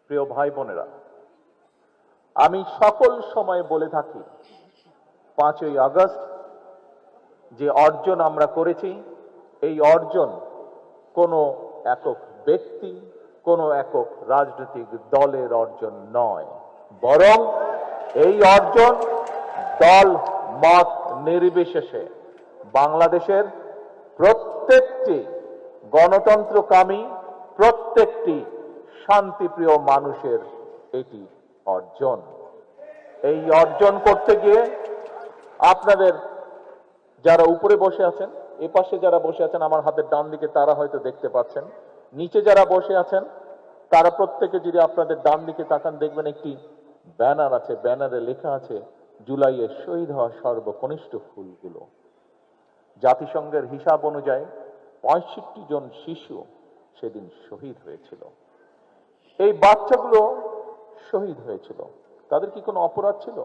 প্রিয় ভাই বোনেরা, আমি সকল সময় বলে থাকি 5ই আগস্ট যে অর্জন আমরা করেছি, এই অর্জন কোনো একক ব্যক্তি, কোনো একক রাজনৈতিক দলের অর্জন নয়, বরং এই অর্জন দল মত নির্বিশেষে বাংলাদেশের প্রত্যেকটি গণতন্ত্রকামী, প্রত্যেকটি শান্তিপ্রিয় মানুষের এটি অর্জন। এই অর্জন করতে গিয়ে আপনাদের যারা উপরে বসে আছেন, এপাশে যারা বসে আছেন আমার হাতের ডান দিকে, তারা হয়তো দেখতে পাচ্ছেন, নিচে যারা বসে আছেন তারা প্রত্যেকে যদি আপনাদের ডান দিকে তাকান, দেখবেন একটি ব্যানার আছে, ব্যানারে লেখা আছে জুলাইয়ে শহীদ হওয়া সর্বকনিষ্ঠ ফুলগুলো। জাতিসংঘের হিসাব অনুযায়ী 65 জন শিশু সেদিন শহীদ হয়েছিল। এই বাচ্চাগুলো শহীদ হয়েছিল, তাদের কি কোনো অপরাধ ছিল?